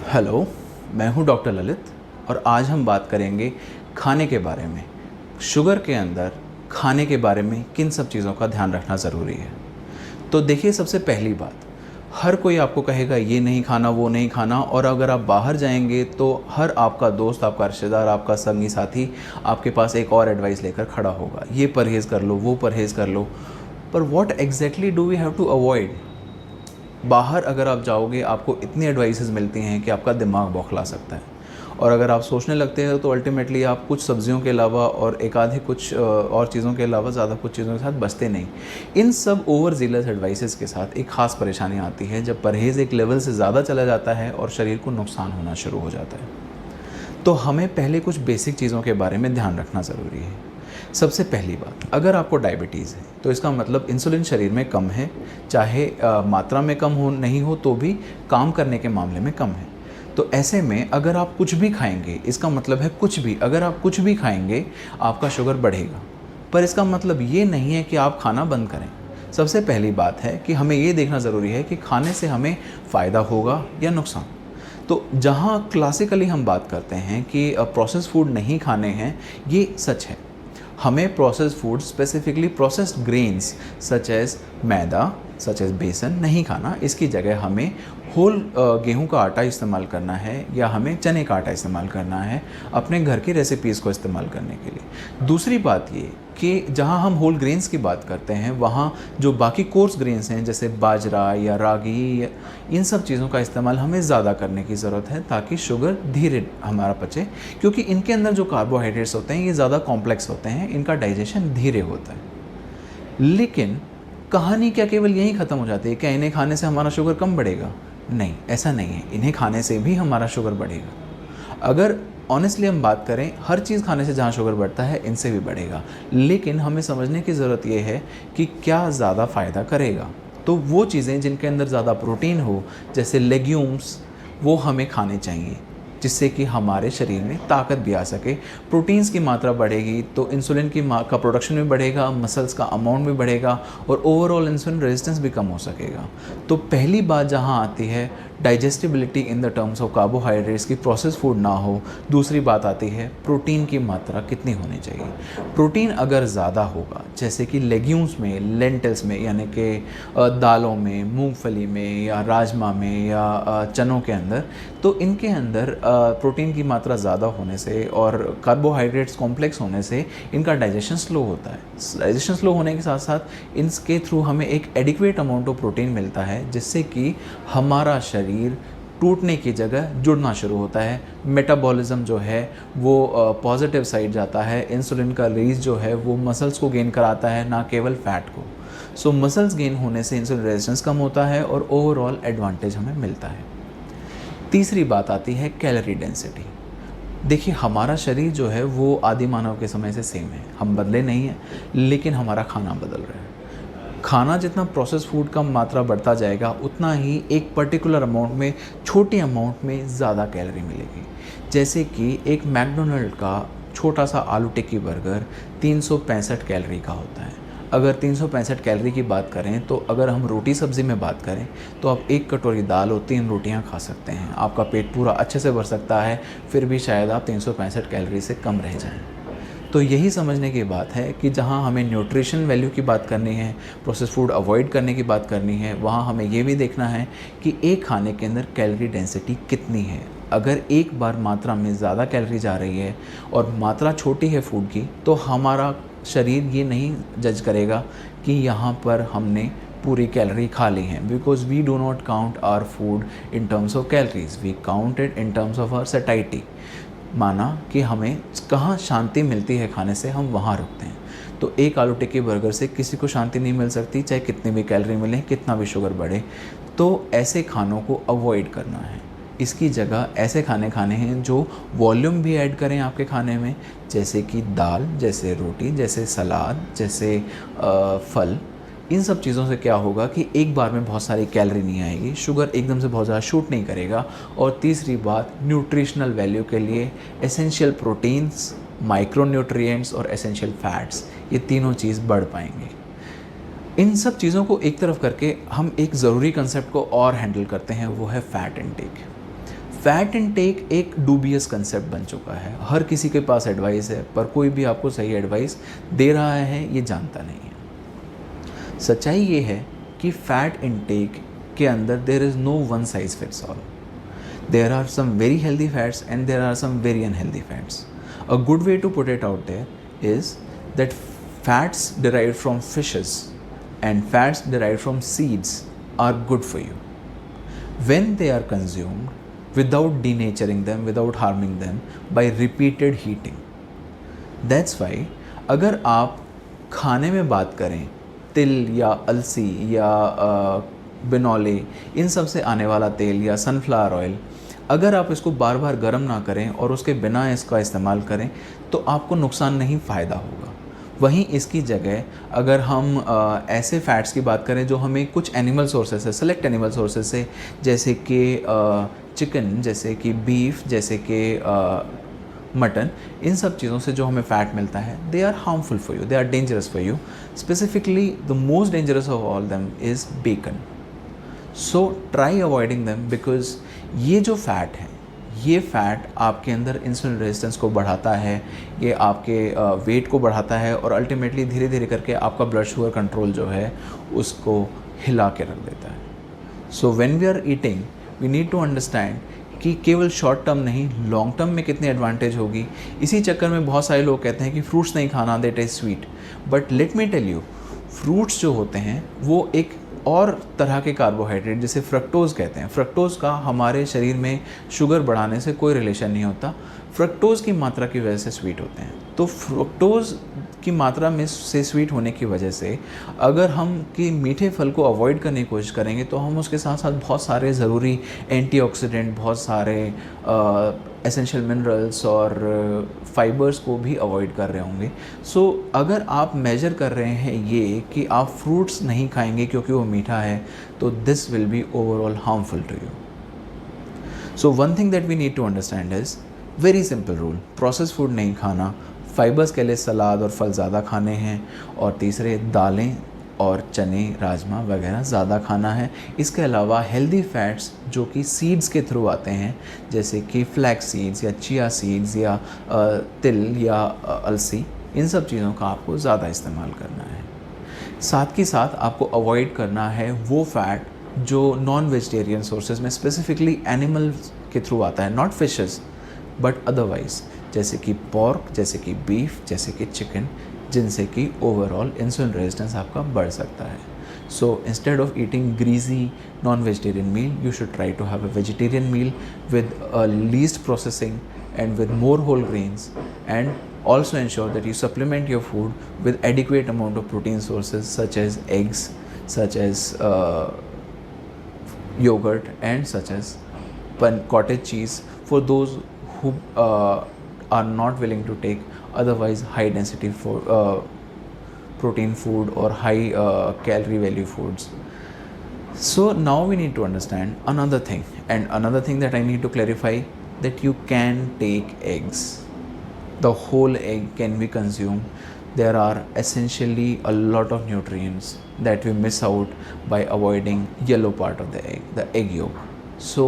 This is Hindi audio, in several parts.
हेलो, मैं हूं डॉक्टर ललित और आज हम बात करेंगे खाने के बारे में। शुगर के अंदर खाने के बारे में किन सब चीज़ों का ध्यान रखना ज़रूरी है। तो देखिए, सबसे पहली बात, हर कोई आपको कहेगा ये नहीं खाना, वो नहीं खाना, और अगर आप बाहर जाएंगे तो हर आपका दोस्त, आपका रिश्तेदार, आपका संगी साथी आपके पास एक और एडवाइस लेकर खड़ा होगा, ये परहेज़ कर लो, वो परहेज़ कर लो। पर what exactly do we have to avoid? बाहर अगर आप जाओगे आपको इतनी एडवाइसेस मिलती हैं कि आपका दिमाग बौखला सकता है, और अगर आप सोचने लगते हैं तो अल्टीमेटली आप कुछ सब्जियों के अलावा और एक आधे कुछ और चीज़ों के अलावा ज़्यादा कुछ चीज़ों के साथ बचते नहीं। इन सब ओवर जीलस एडवाइसेस के साथ एक ख़ास परेशानी आती है जब परहेज़ एक लेवल से ज़्यादा चला जाता है और शरीर को नुकसान होना शुरू हो जाता है। तो हमें पहले कुछ बेसिक चीज़ों के बारे में ध्यान रखना ज़रूरी है। सबसे पहली बात, अगर आपको डायबिटीज़ है तो इसका मतलब इंसुलिन शरीर में कम है, चाहे मात्रा में कम हो नहीं हो तो भी काम करने के मामले में कम है। तो ऐसे में अगर आप कुछ भी खाएंगे, इसका मतलब है कुछ भी, अगर आप कुछ भी खाएंगे आपका शुगर बढ़ेगा। पर इसका मतलब ये नहीं है कि आप खाना बंद करें। सबसे पहली बात है कि हमें ये देखना ज़रूरी है कि खाने से हमें फ़ायदा होगा या नुकसान। तो जहाँ क्लासिकली हम बात करते हैं कि प्रोसेस फूड नहीं खाने हैं, ये सच है। हमें process food, specifically processed grains such as maida, such as besan नहीं खाना। इसकी जगह हमें होल गेहूं का आटा इस्तेमाल करना है या हमें चने का आटा इस्तेमाल करना है अपने घर की रेसिपीज़ को इस्तेमाल करने के लिए। दूसरी बात ये कि जहाँ हम होल ग्रेन्स की बात करते हैं वहाँ जो बाकी कोर्स ग्रेन्स हैं जैसे बाजरा या रागी या इन सब चीज़ों का इस्तेमाल हमें ज़्यादा करने की ज़रूरत है ताकि शुगर धीरे हमारा पचे, क्योंकि इनके अंदर जो कार्बोहाइड्रेट्स होते हैं ये ज़्यादा कॉम्प्लेक्स होते हैं, इनका डाइजेशन धीरे होता है। लेकिन कहानी क्या केवल यहीं ख़त्म हो जाती है? क्या इन्हें खाने से हमारा शुगर कम बढ़ेगा? नहीं, ऐसा नहीं है। इन्हें खाने से भी हमारा शुगर बढ़ेगा। अगर ऑनेस्टली हम बात करें, हर चीज़ खाने से जहाँ शुगर बढ़ता है इनसे भी बढ़ेगा। लेकिन हमें समझने की ज़रूरत ये है कि क्या ज़्यादा फ़ायदा करेगा। तो वो चीज़ें जिनके अंदर ज़्यादा प्रोटीन हो, जैसे लेग्यूम्स, वो हमें खाने चाहिए जिससे कि हमारे शरीर में ताकत भी आ सके। प्रोटीन्स की मात्रा बढ़ेगी तो इंसुलिन का प्रोडक्शन भी बढ़ेगा, मसल्स का अमाउंट भी बढ़ेगा और ओवरऑल इंसुलिन रेजिस्टेंस भी कम हो सकेगा। तो पहली बात जहाँ आती है digestibility in the terms of carbohydrates की प्रोसेस फूड ना हो। दूसरी बात आती है प्रोटीन की मात्रा कितनी होनी चाहिए। प्रोटीन अगर ज़्यादा होगा, जैसे कि लेग्यूम्स में, लेंटिल्स में, यानी कि दालों में, मूंगफली में या राजमा में या चनों के अंदर, तो इनके अंदर प्रोटीन की मात्रा ज़्यादा होने से और कार्बोहाइड्रेट्स कॉम्प्लेक्स होने से इनका डाइजेशन स्लो होता है। डाइजेशन स्लो होने के साथ साथ इनके थ्रू हमें एक एडिक्वेट अमाउंट ऑफ प्रोटीन मिलता है जिससे कि हमारा शरीर टूटने की जगह जुड़ना शुरू होता है। मेटाबॉलिज्म जो है वो पॉजिटिव साइड जाता है। इंसुलिन का रिलीज जो है वो मसल्स को गेन कराता है, ना केवल फैट को। सो मसल्स गेन होने से इंसुलिन रेजिस्टेंस कम होता है और ओवरऑल एडवांटेज हमें मिलता है। तीसरी बात आती है कैलोरी डेंसिटी। देखिए, हमारा शरीर जो है वो आदि मानव के समय से सेम है, हम बदले नहीं हैं, लेकिन हमारा खाना बदल रहा है। खाना जितना प्रोसेस फूड का मात्रा बढ़ता जाएगा उतना ही एक पर्टिकुलर अमाउंट में, छोटे अमाउंट में ज़्यादा कैलोरी मिलेगी। जैसे कि एक मैकडोनल्ड का छोटा सा आलू टिक्की बर्गर 365 कैलोरी का होता है। अगर 365 कैलोरी की बात करें तो अगर हम रोटी सब्ज़ी में बात करें तो आप एक कटोरी दाल और 3 रोटियां खा सकते हैं, आपका पेट पूरा अच्छे से भर सकता है, फिर भी शायद आप 365 कैलोरी से कम रह जाएं। तो यही समझने की बात है कि जहाँ हमें न्यूट्रिशन वैल्यू की बात करनी है, प्रोसेस फूड अवॉइड करने की बात करनी है, वहाँ हमें ये भी देखना है कि एक खाने के अंदर कैलोरी डेंसिटी कितनी है। अगर एक बार मात्रा में ज़्यादा कैलोरी जा रही है और मात्रा छोटी है फूड की, तो हमारा शरीर ये नहीं जज करेगा कि यहाँ पर हमने पूरी कैलोरी खा ली हैं, because we do not count our food in terms of calories, we count it in terms of our satisfaction. माना कि हमें कहाँ शांति मिलती है खाने से, हम वहाँ रुकते हैं। तो एक आलू टिक्की बर्गर से किसी को शांति नहीं मिल सकती, चाहे कितनी भी कैलोरी मिले, कितना भी शुगर बढ़े। तो ऐसे खानों को अवॉइड करना है। इसकी जगह ऐसे खाने खाने हैं जो वॉल्यूम भी ऐड करें आपके खाने में, जैसे कि दाल, जैसे रोटी, जैसे सलाद, जैसे फल। इन सब चीज़ों से क्या होगा कि एक बार में बहुत सारी कैलोरी नहीं आएगी, शुगर एकदम से बहुत ज़्यादा शूट नहीं करेगा। और तीसरी बात, न्यूट्रिशनल वैल्यू के लिए एसेंशियल प्रोटीन्स, माइक्रो न्यूट्रिएंट्स और एसेंशियल फैट्स, ये तीनों चीज़ बढ़ पाएंगे। इन सब चीज़ों को एक तरफ करके हम एक ज़रूरी कंसेप्ट को और हैंडल करते हैं, वो है फ़ैट इनटेक। फैट इनटेक एक डूबियस कंसेप्ट बन चुका है, हर किसी के पास एडवाइस है, पर कोई भी आपको सही एडवाइस दे रहा है ये जानता नहीं है। सच्चाई ये है कि फैट इनटेक के अंदर there is no one size fits all. There are some very healthy fats and there are some very unhealthy fats. A good way to put it out there is that fats derived from fishes and fats derived from seeds are good for you when they are consumed without denaturing them, without harming them by repeated heating. That's why अगर आप खाने में बात करें तिल या अलसी या बिनौले, इन सब से आने वाला तेल या सनफ्लावर ऑयल, अगर आप इसको बार बार गर्म ना करें और उसके बिना इसका इस्तेमाल करें तो आपको नुकसान नहीं, फ़ायदा होगा। वहीं इसकी जगह अगर हम ऐसे फैट्स की बात करें जो हमें कुछ एनिमल सोर्सेस से, सेलेक्ट एनिमल सोर्सेस से, जैसे कि चिकन, जैसे कि बीफ, जैसे कि मटन, इन सब चीज़ों से जो हमें फ़ैट मिलता है, they are harmful for you, they are dangerous for you. Specifically the most dangerous of all them is bacon. So try avoiding them because ये जो फ़ैट है, ये फ़ैट आपके अंदर इंसुलिन रेजिस्टेंस को बढ़ाता है, ये आपके वेट को बढ़ाता है और अल्टीमेटली धीरे धीरे करके आपका ब्लड शुगर कंट्रोल जो है उसको हिला के रख देता है। So when we are eating we need to understand कि केवल शॉर्ट टर्म नहीं, लॉन्ग टर्म में कितनी एडवांटेज होगी। इसी चक्कर में बहुत सारे लोग कहते हैं कि फ्रूट्स नहीं खाना, they taste sweet. But let me tell you, fruits जो होते हैं वो एक और तरह के कार्बोहाइड्रेट, जिसे फ्रक्टोज़ कहते हैं, फ्रक्टोज़ का हमारे शरीर में शुगर बढ़ाने से कोई रिलेशन नहीं होता। फ्रक्टोज़ की मात्रा की वजह से स्वीट होते हैं। तो फ्रक्टोज़ की मात्रा में से स्वीट होने की वजह से अगर हम कि मीठे फल को अवॉइड करने की कोशिश करेंगे तो हम उसके साथ साथ बहुत सारे ज़रूरी एंटीऑक्सीडेंट, बहुत सारे एसेंशियल मिनरल्स और फाइबर्स को भी अवॉइड कर रहे होंगे। सो अगर आप मेजर कर रहे हैं ये कि आप फ्रूट्स नहीं खाएंगे क्योंकि वो मीठा है, तो this will be overall harmful to you. So one thing that we need to understand is very simple rule, process food नहीं खाना, फाइबर्स के लिए सलाद और फल ज़्यादा खाने हैं, और तीसरे दालें और चने, राजमा वगैरह ज़्यादा खाना है। इसके अलावा हेल्दी फैट्स जो कि सीड्स के थ्रू आते हैं, जैसे कि फ्लैक्स सीड्स या चिया सीड्स या तिल या अलसी, इन सब चीज़ों का आपको ज़्यादा इस्तेमाल करना है। साथ ही साथ आपको अवॉइड करना है वो फ़ैट जो नॉन वेजिटेरियन सोर्सेज में, स्पेसिफिकली एनिमल के थ्रू आता है, नॉट फिशेस बट अदरवाइज, जैसे कि पॉर्क, जैसे कि बीफ, जैसे कि चिकन, जिनसे कि ओवरऑल इंसुलिन रेजिस्टेंस आपका बढ़ सकता है। So instead of eating greasy non vegetarian meal, you should try to have a vegetarian meal with least processing and with more whole grains, and also ensure that you supplement your food with adequate amount of protein sources such as eggs, such as yogurt, and such as cottage cheese for those who are not willing to take otherwise high density protein food or high calorie value foods. So now we need to understand another thing, and another thing that I need to clarify, that you can take eggs. The whole egg can be consumed. There are essentially a lot of nutrients that we miss out by avoiding yellow part of the egg, the egg yolk. So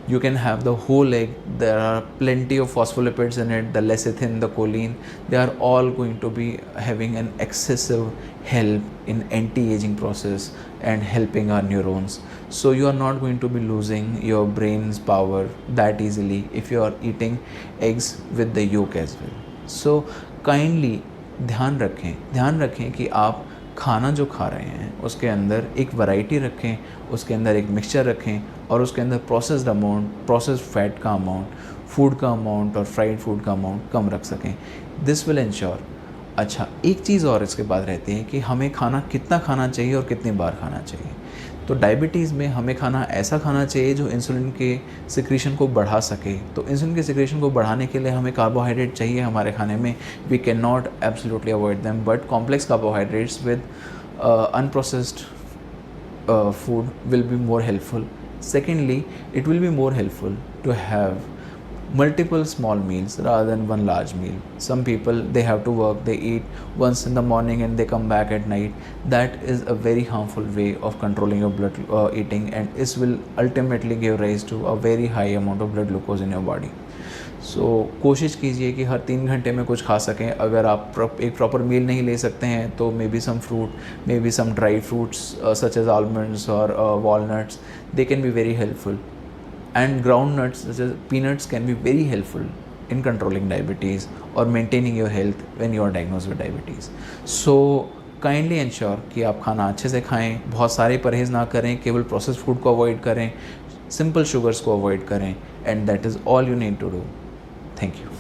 you can have the whole egg. There are plenty of phospholipids in it, the lecithin, the choline. They are all going to be having an excessive help in anti-aging process and helping our neurons. So you are not going to be losing your brain's power that easily if you are eating eggs with the yolk as well. So kindly ध्यान रखें कि आप खाना जो खा रहे हैं उसके अंदर एक वैरायटी रखें, उसके अंदर एक मिक्सचर रखें, और उसके अंदर प्रोसेस्ड अमाउंट, प्रोसेस्ड फैट का अमाउंट, फूड का अमाउंट और फ्राइड फूड का अमाउंट कम रख सकें. This will ensure. अच्छा, एक चीज़ और इसके बाद रहती है कि हमें खाना कितना खाना चाहिए और कितनी बार खाना चाहिए. तो डायबिटीज़ में हमें खाना ऐसा खाना चाहिए जो इंसुलिन के सिक्रीशन को बढ़ा सके. तो इंसुलिन के सिक्रीशन को बढ़ाने के लिए हमें कार्बोहाइड्रेट चाहिए हमारे खाने में. We can not absolutely avoid them, but complex carbohydrates with unprocessed food will be more helpful. Secondly, it will be more helpful to have multiple small meals rather than one large meal. Some people, they have to work, they eat once in the morning and they come back at night. That is a very harmful way of controlling your blood eating, and this will ultimately give rise to a very high amount of blood glucose in your body. सो कोशिश कीजिए कि हर 3 घंटे में कुछ खा सकें. अगर आप एक प्रॉपर मील नहीं ले सकते हैं तो maybe some fruit, maybe some dry fruits such as almonds और walnuts, they can be very helpful. And groundnuts such as peanuts can be very helpful in controlling diabetes or maintaining your health when you are diagnosed with diabetes. So kindly ensure कि आप खाना अच्छे से खाएं, बहुत सारे परहेज़ ना करें, केवल प्रोसेस्ड फूड को अवॉइड करें, सिंपल शुगर्स को अवॉइड करें, and that is all you need to do. Thank you.